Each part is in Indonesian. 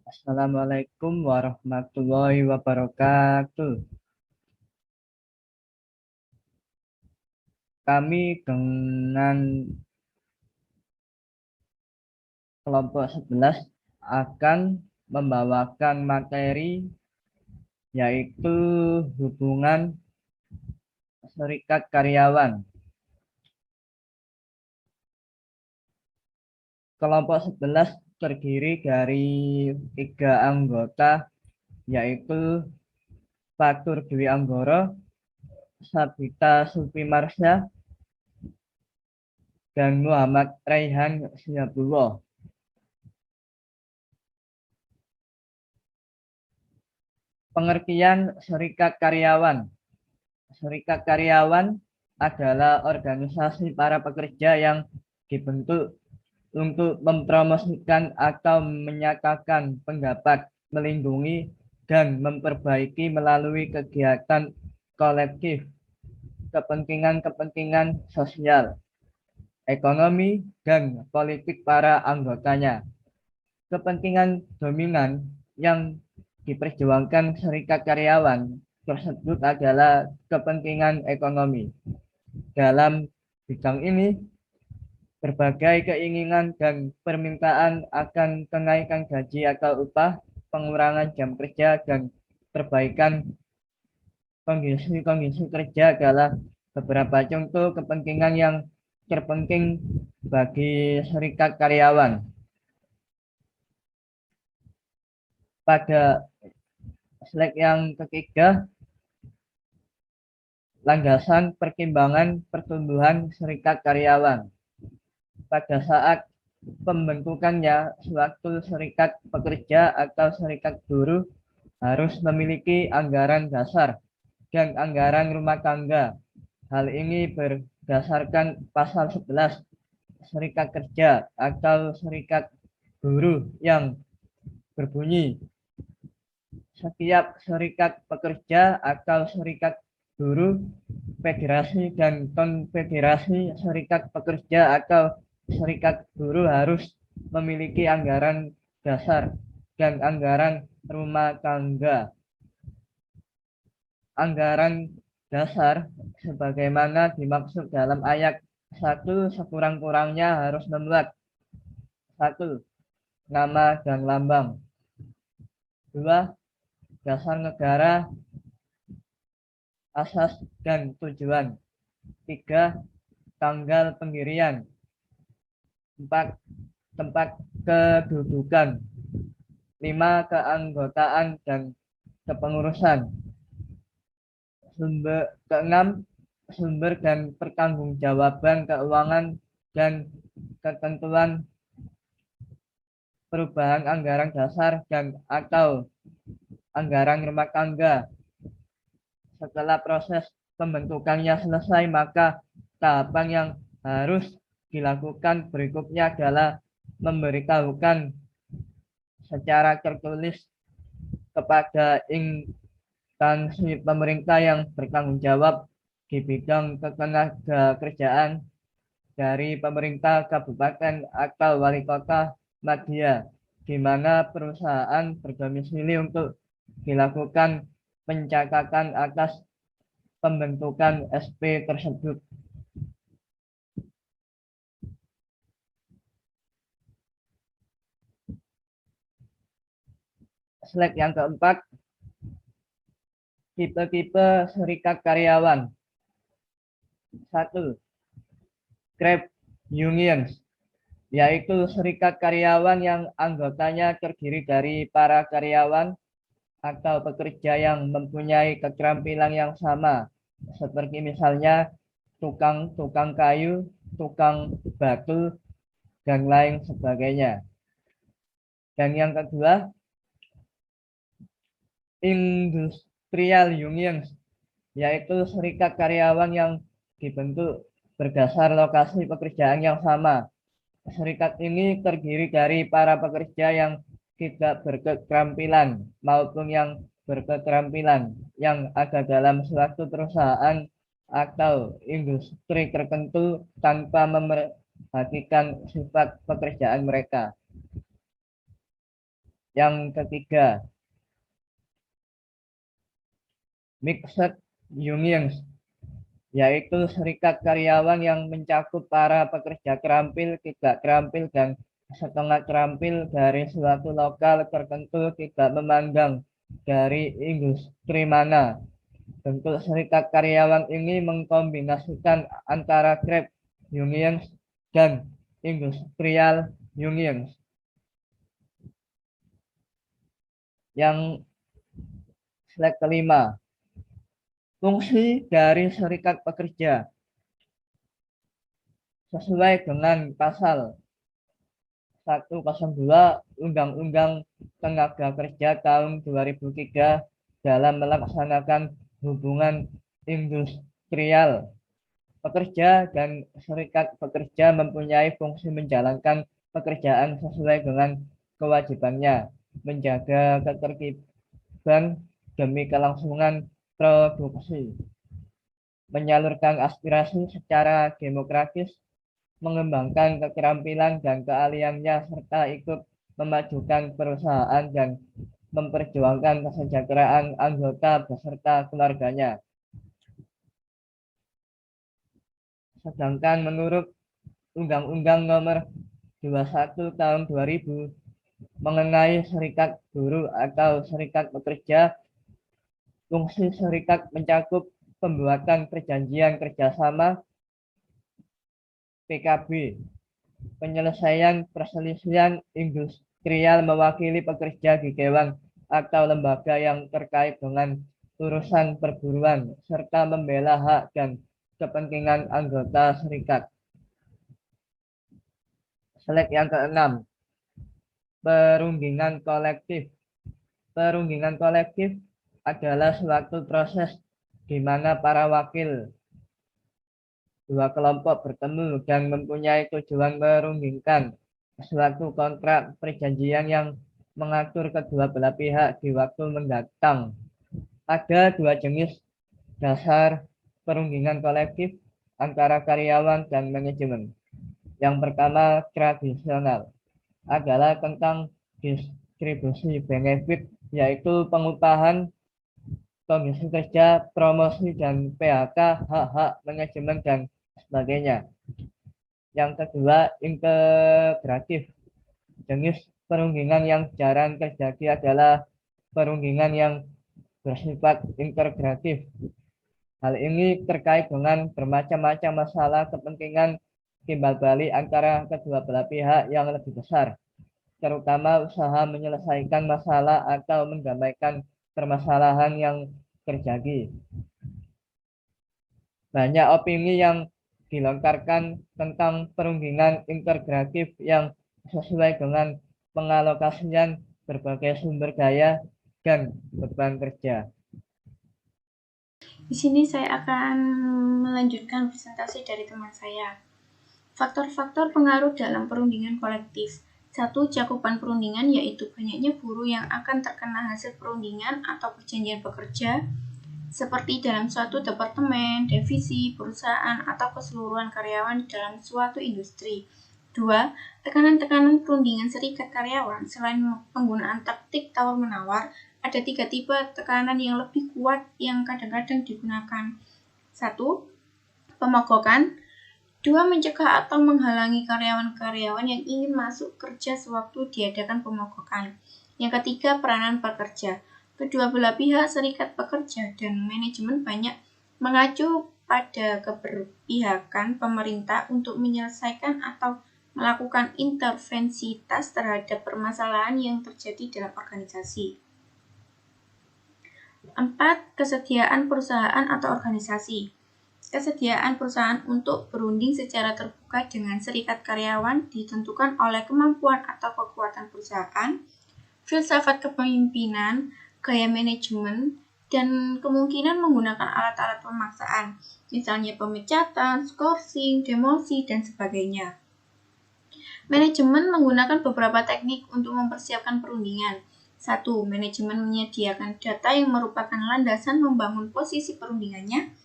Assalamualaikum warahmatullahi wabarakatuh. Kami dengan kelompok 11 akan membawakan materi yaitu hubungan serikat karyawan. Kelompok 11 terdiri dari 3 anggota yaitu Fatur Dwi Anggoro, Sabita Supimarsya, dan Muhammad Raihan Siabullah. Pengertian serikat karyawan. Serikat karyawan adalah organisasi para pekerja yang dibentuk untuk mempromosikan atau menyatakan pendapat, melindungi, dan memperbaiki melalui kegiatan kolektif kepentingan-kepentingan sosial, ekonomi, dan politik para anggotanya. Kepentingan dominan yang diperjuangkan serikat karyawan tersebut adalah kepentingan ekonomi. Dalam bidang ini, berbagai keinginan dan permintaan akan kenaikan gaji atau upah, pengurangan jam kerja, dan perbaikan kondisi kerja adalah beberapa contoh kepentingan yang terpenting bagi serikat karyawan. Pada slide yang ketiga, landasan pertimbangan pertumbuhan serikat karyawan. Pada saat pembentukannya, suatu serikat pekerja atau serikat buruh harus memiliki anggaran dasar dan anggaran rumah tangga. Hal ini berdasarkan pasal 11 serikat kerja atau serikat buruh yang berbunyi, setiap serikat pekerja atau serikat buruh, federasi dan konfederasi serikat pekerja atau serikat buruh harus memiliki anggaran dasar dan anggaran rumah tangga. Anggaran dasar sebagaimana dimaksud dalam ayat 1 sekurang-kurangnya harus memuat 1. Nama dan lambang, 2. Dasar negara, asas dan tujuan, 3. Tanggal pendirian, 4. Tempat kedudukan, 5. Keanggotaan dan kepengurusan, keenam, sumber dan pertanggungjawaban keuangan dan ketentuan perubahan anggaran dasar dan atau anggaran rumah tangga. Setelah proses pembentukannya selesai, maka tahapan yang harus dilakukan berikutnya adalah memberitahukan secara tertulis kepada instansi pemerintah yang bertanggung jawab di bidang ketenagakerjaan dari pemerintah kabupaten atau wali kota madya, di mana perusahaan berdomisili untuk dilakukan pencatatan atas pembentukan SP tersebut. Slide yang keempat, tipe-tipe serikat karyawan. 1. Trade unions, yaitu serikat karyawan yang anggotanya terdiri dari para karyawan atau pekerja yang mempunyai keterampilan yang sama, seperti misalnya tukang kayu, tukang batu, dan lain sebagainya. Dan yang kedua, industrial unions, yaitu serikat karyawan yang dibentuk berdasar lokasi pekerjaan yang sama. Serikat ini terdiri dari para pekerja yang tidak berketerampilan maupun yang berketerampilan yang ada dalam suatu perusahaan atau industri tertentu tanpa memperhatikan sifat pekerjaan mereka. Yang ketiga, mixed unions, yaitu serikat karyawan yang mencakup para pekerja terampil, tidak terampil, dan setengah terampil dari suatu lokal tertentu, tidak memandang dari industri mana. Bentuk serikat karyawan ini mengkombinasikan antara trade unions dan industrial unions. Yang slide kelima, fungsi dari serikat pekerja sesuai dengan pasal 102 Undang-Undang Tenaga Kerja tahun 2003 dalam melaksanakan hubungan industrial. Pekerja dan serikat pekerja mempunyai fungsi menjalankan pekerjaan sesuai dengan kewajibannya, menjaga ketertiban demi kelangsungan produksi, menyalurkan aspirasi secara demokratis, mengembangkan keterampilan dan keahliannya, serta ikut memajukan perusahaan dan memperjuangkan kesejahteraan anggota beserta keluarganya. Sedangkan menurut Undang-Undang Nomor 21 Tahun 2000 mengenai serikat buruh atau serikat pekerja, fungsi serikat mencakup pembuatan perjanjian kerjasama PKB, penyelesaian perselisihan industrial, mewakili pekerja di dewan atau lembaga yang terkait dengan urusan perburuan, serta membela hak dan kepentingan anggota serikat. Slide yang keenam, perundingan kolektif. Perundingan kolektif adalah suatu proses di mana para wakil dua kelompok bertemu dan mempunyai tujuan merundingkan suatu kontrak perjanjian yang mengatur kedua belah pihak di waktu mendatang. Ada dua jenis dasar perundingan kolektif antara karyawan dan manajemen. Yang pertama, tradisional, adalah tentang distribusi benefit, yaitu pengupahan, kondisi kerja, promosi dan PHK, hak-hak manajemen, dan sebagainya. Yang kedua, integratif. Jenis perundingan yang jarang terjadi adalah perundingan yang bersifat integratif. Hal ini terkait dengan bermacam-macam masalah kepentingan timbal balik antara kedua belah pihak yang lebih besar, terutama usaha menyelesaikan masalah atau mendamaikan permasalahan yang terjadi. Banyak opini yang dilontarkan tentang perundingan integratif yang sesuai dengan pengalokasian berbagai sumber daya dan beban kerja. Di sini saya akan melanjutkan presentasi dari teman saya. Faktor-faktor pengaruh dalam perundingan kolektif. 1. Cakupan perundingan, yaitu banyaknya buruh yang akan terkena hasil perundingan atau perjanjian pekerja, seperti dalam suatu departemen, divisi, perusahaan, atau keseluruhan karyawan dalam suatu industri. 2. Tekanan-tekanan perundingan serikat karyawan. Selain penggunaan taktik tawar-menawar, ada 3 tipe tekanan yang lebih kuat yang kadang-kadang digunakan. 1. Pemogokan. 2. Mencegah atau menghalangi karyawan-karyawan yang ingin masuk kerja sewaktu diadakan pemogokan. Yang ketiga, peranan pekerja. Kedua belah pihak, serikat pekerja dan manajemen, banyak mengacu pada keberpihakan pemerintah untuk menyelesaikan atau melakukan intervensitas terhadap permasalahan yang terjadi dalam organisasi. 4. Kesediaan perusahaan atau organisasi. Kesediaan perusahaan untuk berunding secara terbuka dengan serikat karyawan ditentukan oleh kemampuan atau kekuatan perusahaan, filsafat kepemimpinan, gaya manajemen, dan kemungkinan menggunakan alat-alat pemaksaan, misalnya pemecatan, skorsing, demosi, dan sebagainya. Manajemen menggunakan beberapa teknik untuk mempersiapkan perundingan. 1. Manajemen menyediakan data yang merupakan landasan membangun posisi perundingannya,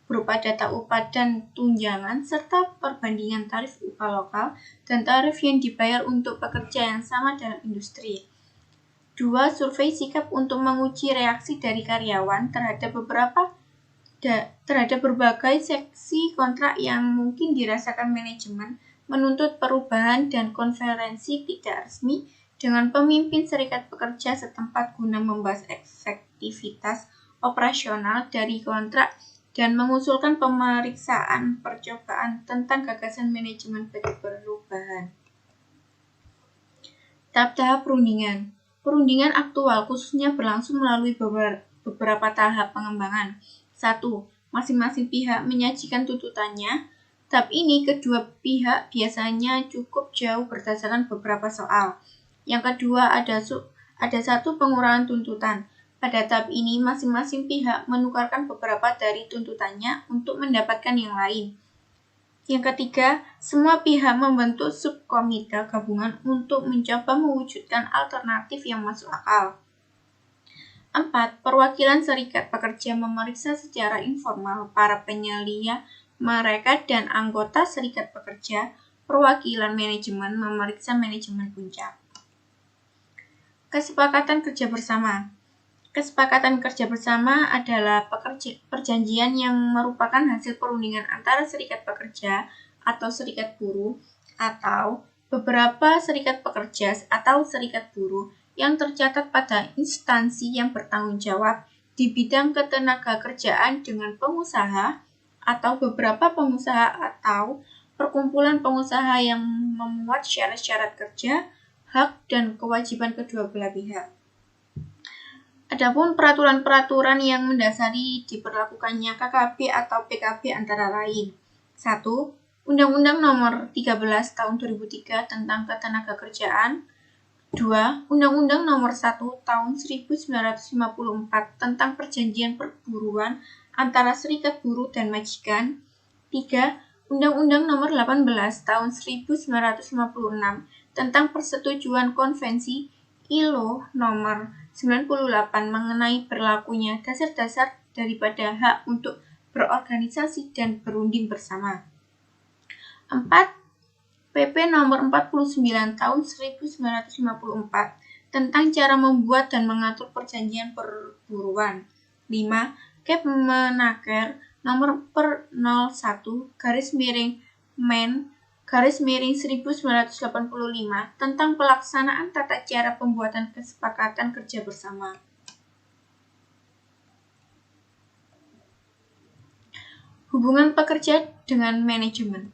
berupa data upah dan tunjangan, serta perbandingan tarif upah lokal dan tarif yang dibayar untuk pekerja yang sama dalam industri. 2. Survei sikap untuk menguji reaksi dari karyawan terhadap berbagai seksi kontrak yang mungkin dirasakan manajemen, menuntut perubahan dan konferensi tidak resmi dengan pemimpin serikat pekerja setempat guna membahas efektivitas operasional dari kontrak dan mengusulkan pemeriksaan percobaan tentang gagasan manajemen bagi perubahan. Tahap-tahap perundingan. Perundingan aktual khususnya berlangsung melalui beberapa tahap pengembangan. 1. Masing-masing pihak menyajikan tuntutannya. Tahap ini kedua pihak biasanya cukup jauh berdasarkan beberapa soal. Yang kedua ada satu pengurangan tuntutan. Pada tahap ini masing-masing pihak menukarkan beberapa dari tuntutannya untuk mendapatkan yang lain. Yang ketiga, semua pihak membentuk subkomite gabungan untuk mencoba mewujudkan alternatif yang masuk akal. 4. Perwakilan serikat pekerja memeriksa secara informal para penyelia mereka dan anggota serikat pekerja. Perwakilan manajemen memeriksa manajemen puncak. Kesepakatan kerja bersama. Kesepakatan kerja bersama adalah perjanjian yang merupakan hasil perundingan antara serikat pekerja atau serikat buruh atau beberapa serikat pekerja atau serikat buruh yang tercatat pada instansi yang bertanggung jawab di bidang ketenagakerjaan dengan pengusaha atau beberapa pengusaha atau perkumpulan pengusaha yang memuat syarat-syarat kerja, hak, dan kewajiban kedua belah pihak. Adapun peraturan-peraturan yang mendasari diberlakukannya KKB atau PKB antara lain. 1. Undang-Undang Nomor 13 Tahun 2003 tentang Ketenagakerjaan. 2. Undang-Undang Nomor 1 Tahun 1954 tentang Perjanjian Perburuan antara Serikat Buruh dan Majikan. 3. Undang-Undang Nomor 18 Tahun 1956 tentang Persetujuan Konvensi ILO Nomor 98 mengenai berlakunya dasar-dasar daripada hak untuk berorganisasi dan berunding bersama. 4. PP Nomor 49 Tahun 1954 tentang cara membuat dan mengatur perjanjian perburuan. 5. Kepmenaker Nomor 01-Men-1985 tentang pelaksanaan tata cara pembuatan kesepakatan kerja bersama. Hubungan pekerja dengan manajemen.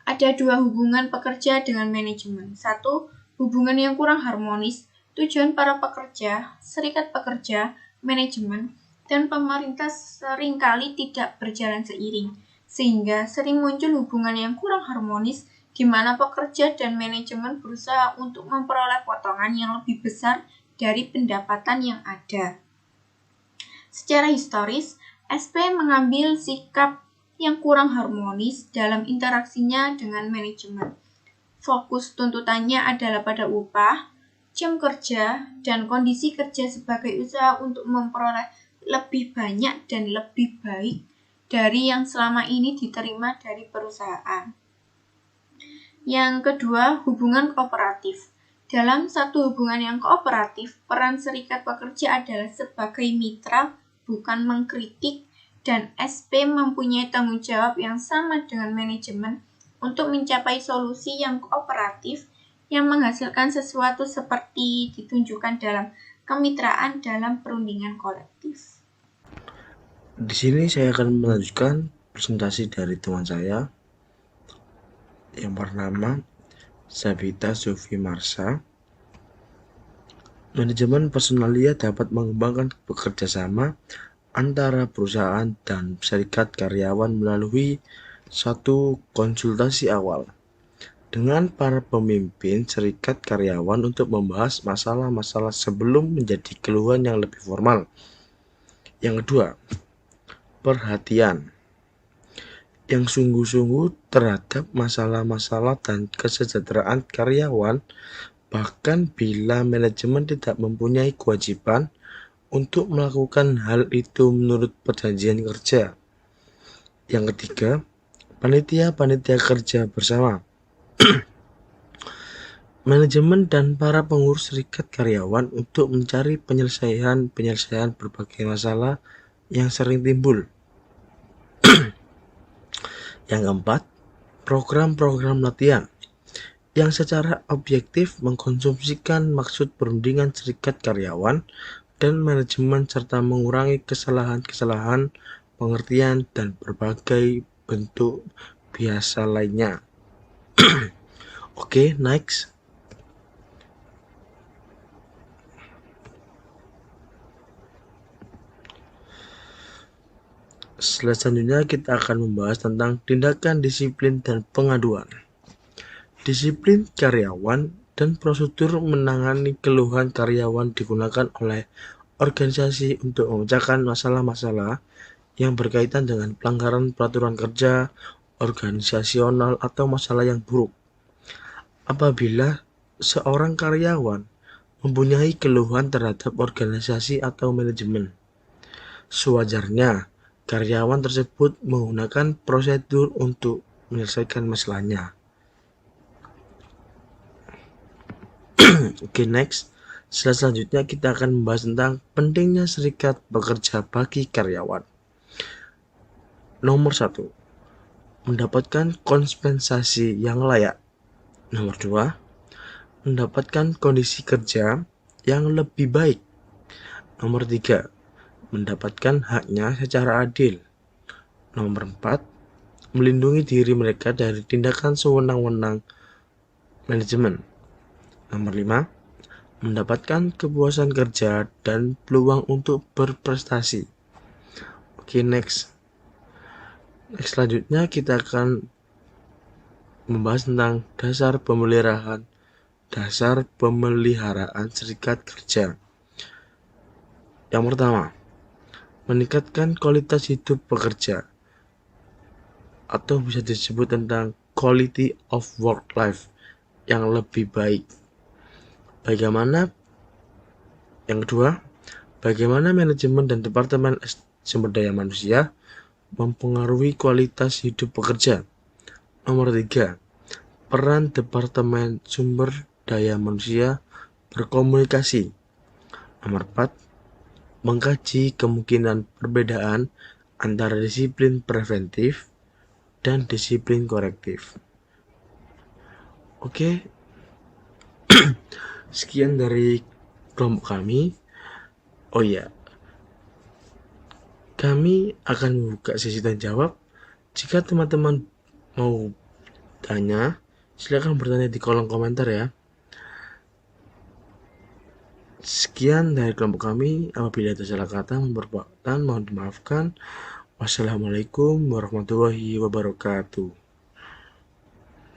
Ada dua hubungan pekerja dengan manajemen. 1. Hubungan yang kurang harmonis. Tujuan para pekerja, serikat pekerja, manajemen, dan pemerintah seringkali tidak berjalan seiring, sehingga sering muncul hubungan yang kurang harmonis di mana pekerja dan manajemen berusaha untuk memperoleh potongan yang lebih besar dari pendapatan yang ada. Secara historis, SP mengambil sikap yang kurang harmonis dalam interaksinya dengan manajemen. Fokus tuntutannya adalah pada upah, jam kerja, dan kondisi kerja sebagai usaha untuk memperoleh lebih banyak dan lebih baik dari yang selama ini diterima dari perusahaan. Yang kedua, hubungan kooperatif. Dalam satu hubungan yang kooperatif, peran serikat pekerja adalah sebagai mitra, bukan mengkritik, dan SP mempunyai tanggung jawab yang sama dengan manajemen untuk mencapai solusi yang kooperatif yang menghasilkan sesuatu seperti ditunjukkan dalam kemitraan dalam perundingan kolektif. Di sini saya akan melanjutkan presentasi dari teman saya yang bernama Sabita Sufi Marsha. Manajemen personalia dapat mengembangkan bekerjasama antara perusahaan dan serikat karyawan melalui satu konsultasi awal dengan para pemimpin serikat karyawan untuk membahas masalah-masalah sebelum menjadi keluhan yang lebih formal. Yang kedua, perhatian yang sungguh-sungguh terhadap masalah-masalah dan kesejahteraan karyawan, bahkan bila manajemen tidak mempunyai kewajiban untuk melakukan hal itu menurut perjanjian kerja. Yang ketiga, panitia-panitia kerja bersama. manajemen dan para pengurus serikat karyawan untuk mencari penyelesaian berbagai masalah yang sering timbul. Yang keempat, program-program latihan yang secara objektif mengkonsumsikan maksud perundingan serikat karyawan dan manajemen serta mengurangi kesalahan-kesalahan pengertian dan berbagai bentuk biasa lainnya. Oke, next. Selanjutnya kita akan membahas tentang tindakan disiplin dan pengaduan. Disiplin karyawan dan prosedur menangani keluhan karyawan digunakan oleh organisasi untuk memecahkan masalah-masalah yang berkaitan dengan pelanggaran peraturan kerja, organisasional, atau masalah yang buruk. Apabila seorang karyawan mempunyai keluhan terhadap organisasi atau manajemen, sewajarnya karyawan tersebut menggunakan prosedur untuk menyelesaikan masalahnya. Oke, next. Selanjutnya kita akan membahas tentang pentingnya serikat bekerja bagi karyawan. Nomor 1, mendapatkan kompensasi yang layak. Nomor 2, mendapatkan kondisi kerja yang lebih baik. Nomor 3, mendapatkan haknya secara adil. Nomor 4, melindungi diri mereka dari tindakan sewenang-wenang manajemen. Nomor 5, mendapatkan kepuasan kerja dan peluang untuk berprestasi. Oke, next. Selanjutnya kita akan membahas tentang dasar pemeliharaan serikat kerja. Yang pertama, meningkatkan kualitas hidup pekerja, atau bisa disebut tentang quality of work life yang lebih baik. Yang kedua, bagaimana manajemen dan departemen sumber daya manusia mempengaruhi kualitas hidup pekerja. Nomor 3, peran departemen sumber daya manusia berkomunikasi. Nomor 4, mengkaji kemungkinan perbedaan antara disiplin preventif dan disiplin korektif. Oke, sekian dari kelompok kami. Oh ya, kami akan membuka sesi tanya jawab. Jika teman-teman mau tanya, silakan bertanya di kolom komentar ya. Sekian dari kelompok kami. Apabila ada salah kata, mohon dimaafkan. Wassalamualaikum warahmatullahi wabarakatuh.